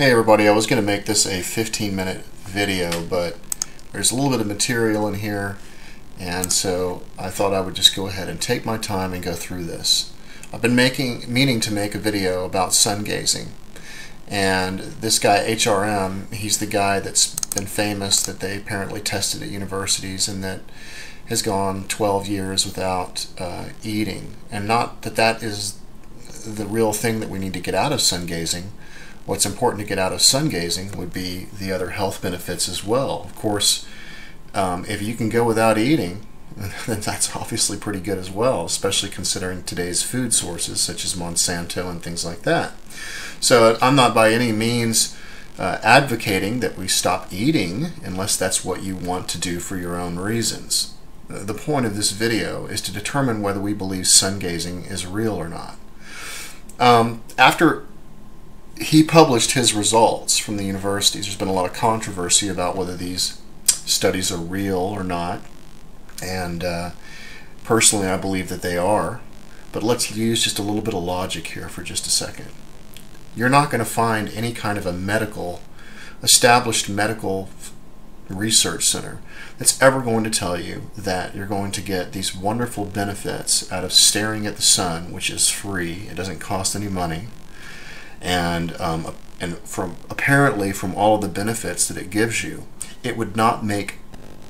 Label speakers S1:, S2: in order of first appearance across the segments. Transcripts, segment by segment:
S1: Hey everybody, I was going to make this a 15-minute video, but there's a little bit of material in here, and so I thought I would just go ahead and take my time and go through this. I've been meaning to make a video about sun gazing, and this guy HRM, he's the guy that's been famous that they apparently tested at universities and that has gone 12 years without eating. And not that that is the real thing that we need to get out of sun gazing. What's important to get out of sun gazing would be the other health benefits as well. Of course, if you can go without eating, then that's obviously pretty good as well, especially considering today's food sources such as Monsanto and things like that. So I'm not by any means advocating that we stop eating unless that's what you want to do for your own reasons. The point of this video is to determine whether we believe sun gazing is real or not. After he published his results from the universities, there's been a lot of controversy about whether these studies are real or not, and personally I believe that they are. But let's use just a little bit of logic here for just a second. You're not going to find any kind of a established medical research center that's ever going to tell you that you're going to get these wonderful benefits out of staring at the sun, which is free, it doesn't cost any money, and apparently from all of the benefits that it gives you, it would not make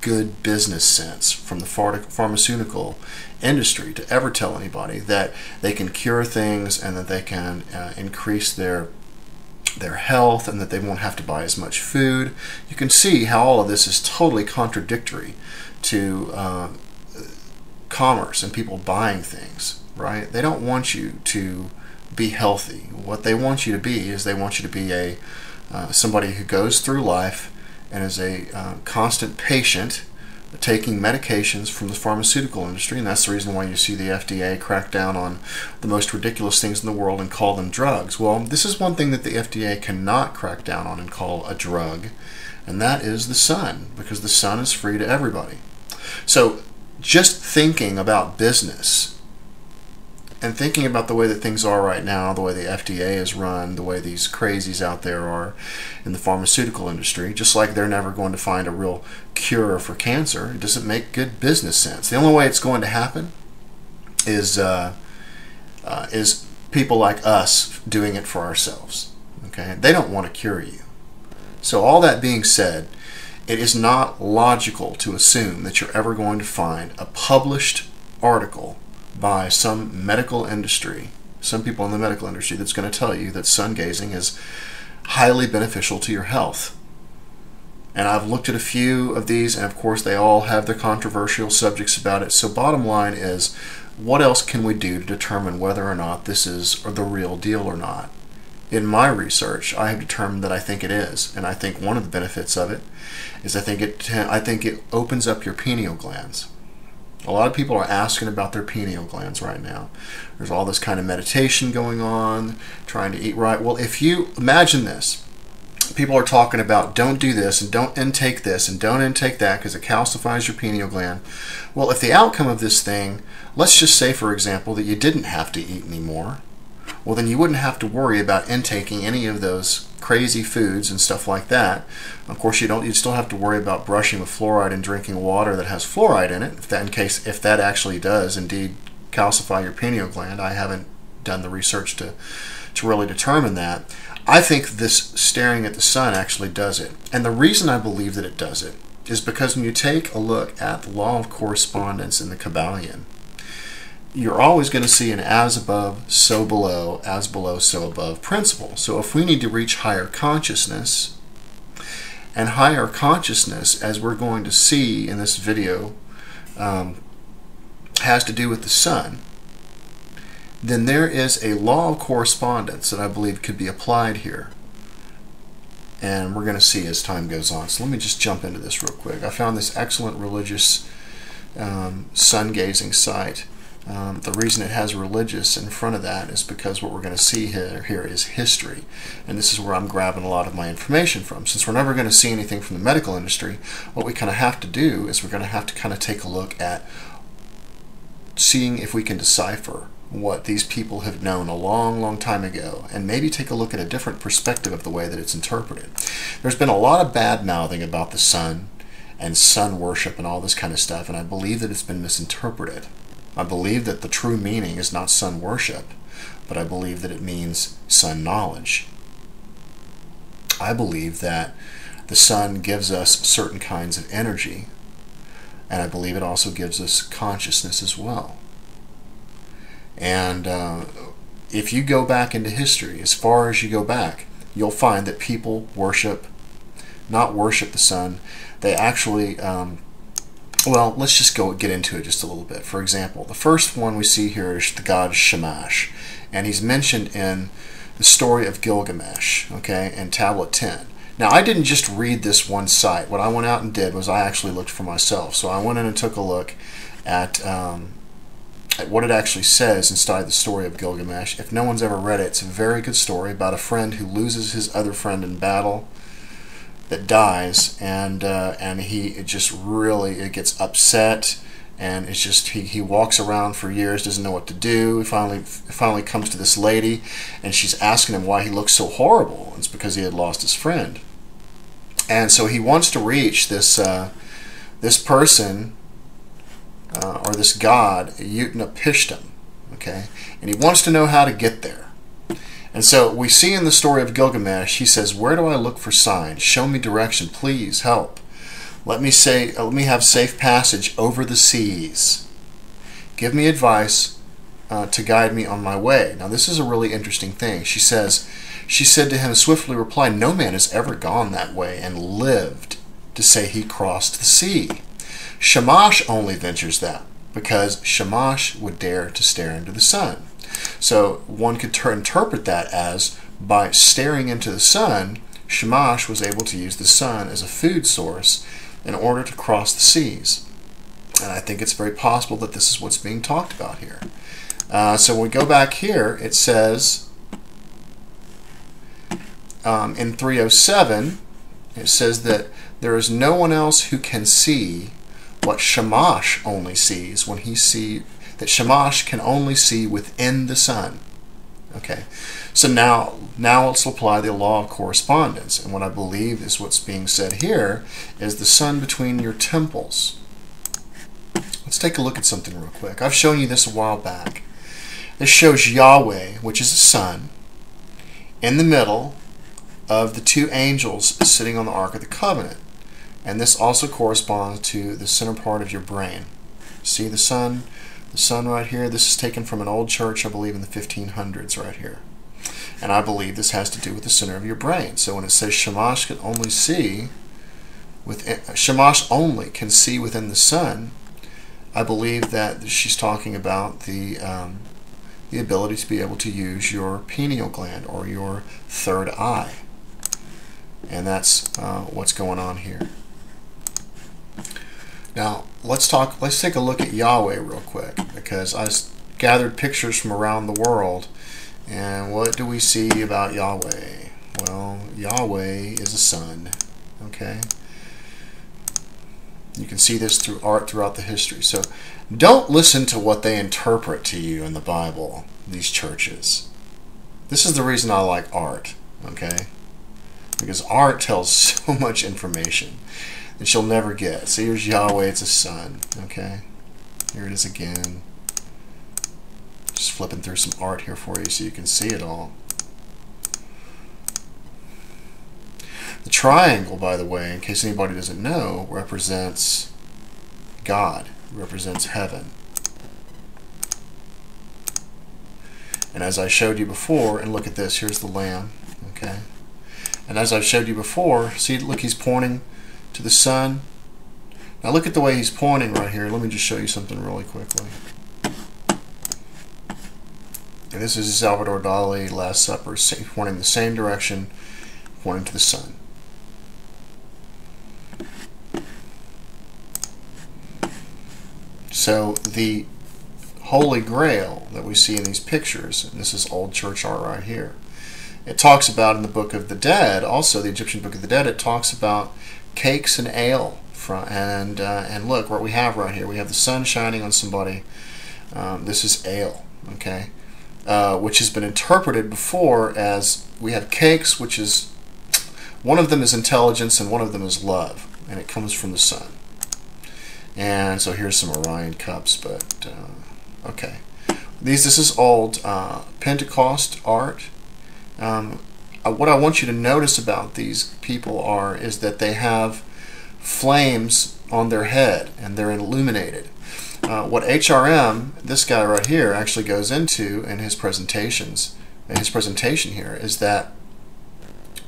S1: good business sense from the pharmaceutical industry to ever tell anybody that they can cure things and that they can increase their health and that they won't have to buy as much food. You can see how all of this is totally contradictory to commerce and people buying things, right? They don't want you to be healthy. What they want you to be is they want you to be somebody who goes through life and is a constant patient taking medications from the pharmaceutical industry, and that's the reason why you see the FDA crack down on the most ridiculous things in the world and call them drugs. Well, this is one thing that the FDA cannot crack down on and call a drug, and that is the sun, because the sun is free to everybody. So just thinking about business and thinking about the way that things are right now, the way the FDA is run, the way these crazies out there are in the pharmaceutical industry, just like they're never going to find a real cure for cancer, it doesn't make good business sense. The only way it's going to happen is people like us doing it for ourselves. Okay? They don't want to cure you. So all that being said, it is not logical to assume that you're ever going to find a published article by some medical industry, some people in the medical industry, that's going to tell you that sun gazing is highly beneficial to your health. And I've looked at a few of these, and of course they all have their controversial subjects about it. So bottom line is, what else can we do to determine whether or not this is the real deal or not? In my research, I have determined that I think it is, and I think one of the benefits of it is I think it opens up your pineal glands. A lot of people are asking about their pineal glands right now. There's all this kind of meditation going on, trying to eat right. Well, if you imagine this, people are talking about don't do this and don't intake this and don't intake that because it calcifies your pineal gland. Well, if the outcome of this thing, let's just say, for example, that you didn't have to eat anymore, well, then you wouldn't have to worry about intaking any of those crazy foods and stuff like that. Of course, you still have to worry about brushing with fluoride and drinking water that has fluoride in it, if that actually does indeed calcify your pineal gland. I haven't done the research to really determine that. I think this staring at the sun actually does it. And the reason I believe that it does it is because when you take a look at the law of correspondence in the Kabbalion, you're always going to see an as above, so below, as below, so above principle. So if we need to reach higher consciousness, and higher consciousness, as we're going to see in this video, has to do with the sun, then there is a law of correspondence that I believe could be applied here. And we're going to see as time goes on. So let me just jump into this real quick. I found this excellent religious sun-gazing site. The reason it has religious in front of that is because what we're going to see here is history. And this is where I'm grabbing a lot of my information from. Since we're never going to see anything from the medical industry, what we kind of have to do is we're going to have to kind of take a look at seeing if we can decipher what these people have known a long, long time ago, and maybe take a look at a different perspective of the way that it's interpreted. There's been a lot of bad-mouthing about the sun and sun worship and all this kind of stuff, and I believe that it's been misinterpreted. I believe that the true meaning is not sun worship, but I believe that it means sun knowledge. I believe that the sun gives us certain kinds of energy, and I believe it also gives us consciousness as well. And if you go back into history, as far as you go back, you'll find that people not worship the sun. They actually, well, let's just get into it just a little bit. For example, the first one we see here is the god Shamash, and he's mentioned in the story of Gilgamesh, okay, in Tablet 10. Now, I didn't just read this one site. What I went out and did was I actually looked for myself. So I went in and took a look at what it actually says inside the story of Gilgamesh. If no one's ever read it, it's a very good story about a friend who loses his other friend in battle, that dies, and it gets upset, and it's just he walks around for years, doesn't know what to do. He finally comes to this lady, and she's asking him why he looks so horrible. It's because he had lost his friend, and so he wants to reach this this person or this god Utnapishtim, okay, and he wants to know how to get there. And so we see in the story of Gilgamesh, he says, "Where do I look for signs? Show me direction, please help. Let me have safe passage over the seas. Give me advice to guide me on my way." Now this is a really interesting thing. She said to him, swiftly reply, "No man has ever gone that way and lived to say he crossed the sea. Shamash only ventures that, because Shamash would dare to stare into the sun." So one could interpret that as, by staring into the sun, Shamash was able to use the sun as a food source in order to cross the seas. And I think it's very possible that this is what's being talked about here. So when we go back here, it says in 307, it says that there is no one else who can see what Shamash only sees when that Shamash can only see within the sun. Okay, so now let's apply the law of correspondence, and what I believe is what's being said here is the sun between your temples. Let's take a look at something real quick. I've shown you this a while back. This shows Yahweh, which is the sun, in the middle of the two angels sitting on the Ark of the Covenant, and this also corresponds to the center part of your brain. See the sun? The sun right here, this is taken from an old church, I believe in the 1500s right here. And I believe this has to do with the center of your brain. So when it says Shamash can only see Shamash only can see within the sun, I believe that she's talking about the ability to be able to use your pineal gland or your third eye. And that's what's going on here. Now, let's take a look at Yahweh real quick, because I gathered pictures from around the world, and what do we see about Yahweh? Well, Yahweh is a sun, okay? You can see this through art throughout the history. So don't listen to what they interpret to you in the Bible, these churches. This is the reason I like art, okay? Because art tells so much information that you'll never get. So here's Yahweh, it's a sun, okay? Here it is again. Just flipping through some art here for you so you can see it all. The triangle, by the way, in case anybody doesn't know, represents God, represents heaven. And as I showed you before, and look at this, here's the lamb, okay? And as I've showed you before, see, look, he's pointing to the sun. Now look at the way he's pointing right here. Let me just show you something really quickly. And this is Salvador Dali, Last Supper, pointing the same direction, pointing to the sun. So the Holy Grail that we see in these pictures, and this is old church art right here, it talks about in the Book of the Dead, also the Egyptian Book of the Dead, it talks about cakes and ale. And look what we have right here. We have the sun shining on somebody. This is ale, okay, which has been interpreted before as we have cakes, which is, one of them is intelligence and one of them is love, and it comes from the sun. And so here's some Orion cups, but okay. This is old Pentecost art. What I want you to notice about these people is that they have flames on their head and they're illuminated. What HRM, this guy right here, actually goes into in his presentations, in his presentation here, is that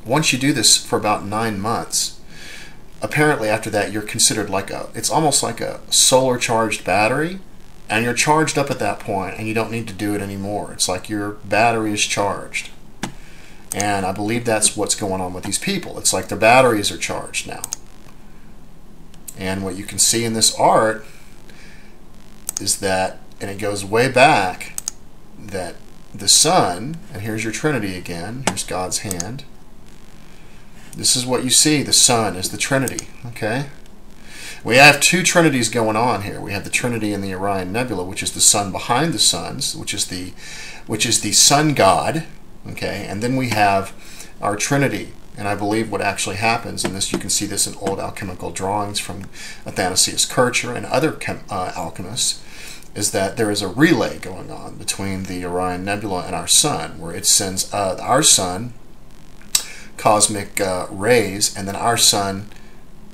S1: once you do this for about 9 months, apparently after that you're considered like it's almost like a solar charged battery, and you're charged up at that point and you don't need to do it anymore. It's like your battery is charged. And I believe that's what's going on with these people. It's like their batteries are charged now. And what you can see in this art is that, and it goes way back, that the sun, and here's your Trinity again, here's God's hand. This is what you see, the sun is the Trinity, okay? We have two Trinities going on here. We have the Trinity in the Orion Nebula, which is the sun behind the suns, which is the sun god, okay? And then we have our Trinity. And I believe what actually happens, and this you can see this in old alchemical drawings from Athanasius Kircher and other alchemists, is that there is a relay going on between the Orion Nebula and our sun, where it sends our sun cosmic rays, and then our sun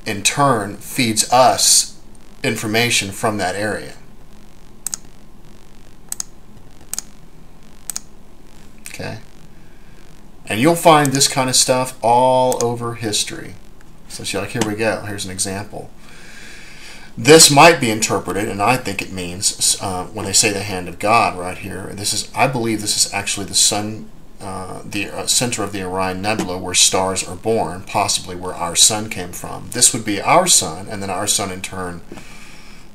S1: in turn feeds us information from that area. Okay? And you'll find this kind of stuff all over history. So you're like, here we go. Here's an example. This might be interpreted, and I think it means, when they say the hand of God right here, I believe this is actually the sun, the center of the Orion Nebula, where stars are born, possibly where our sun came from. This would be our sun, and then our sun in turn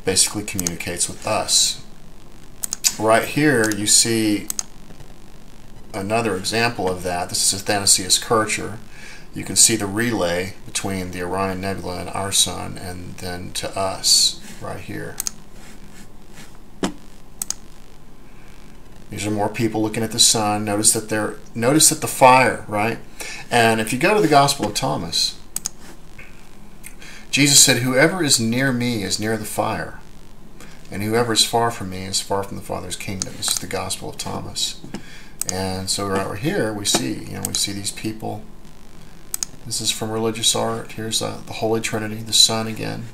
S1: basically communicates with us. Right here you see another example of that. This is Athanasius Kircher. You can see the relay between the Orion Nebula and our sun, and then to us right here. These are more people looking at the sun. Notice that the fire, right? And if you go to the Gospel of Thomas, Jesus said, "Whoever is near me is near the fire, and whoever is far from me is far from the Father's kingdom." This is the Gospel of Thomas. And so right over here we see these people. This is from religious art. Here's the Holy Trinity, the sun again.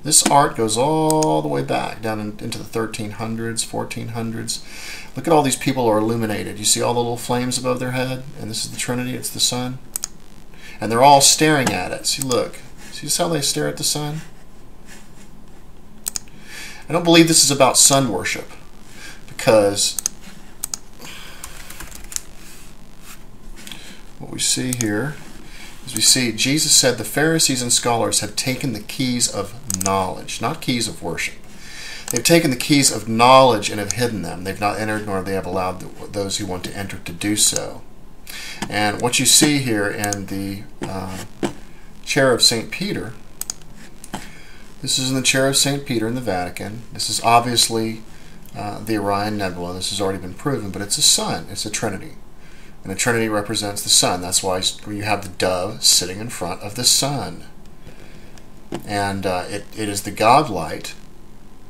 S1: This art goes all the way back down into the 1300s, 1400s. Look at all these people who are illuminated. You see all the little flames above their head? And this is the Trinity, it's the sun. And they're all staring at it. See, look. See how they stare at the sun? I don't believe this is about sun worship, because what we see here is we see Jesus said the Pharisees and scholars have taken the keys of knowledge, not keys of worship. They've taken the keys of knowledge and have hidden them. They've not entered, nor have they allowed those who want to enter to do so. And what you see here in the chair of St. Peter, this is in the chair of St. Peter in the Vatican. This is obviously the Orion Nebula. This has already been proven, but it's a sun. It's a Trinity. And the Trinity represents the sun. That's why you have the dove sitting in front of the sun. And it is the God light,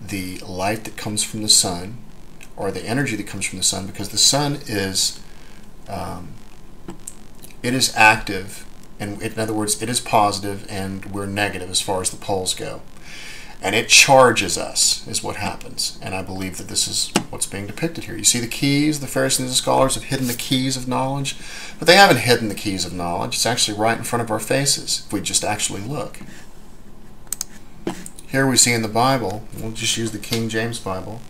S1: the light that comes from the sun, or the energy that comes from the sun, because the sun is it is active, and in other words, it is positive, and we're negative as far as the poles go. And it charges us, is what happens. And I believe that this is what's being depicted here. You see the keys. The Pharisees and scholars have hidden the keys of knowledge. But they haven't hidden the keys of knowledge. It's actually right in front of our faces, if we just actually look. Here we see in the Bible, we'll just use the King James Bible,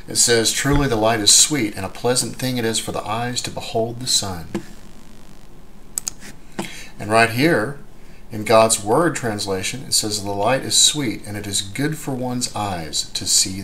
S1: it says, "Truly the light is sweet, and a pleasant thing it is for the eyes to behold the sun." And right here, in God's Word translation, it says, "The light is sweet, and it is good for one's eyes to see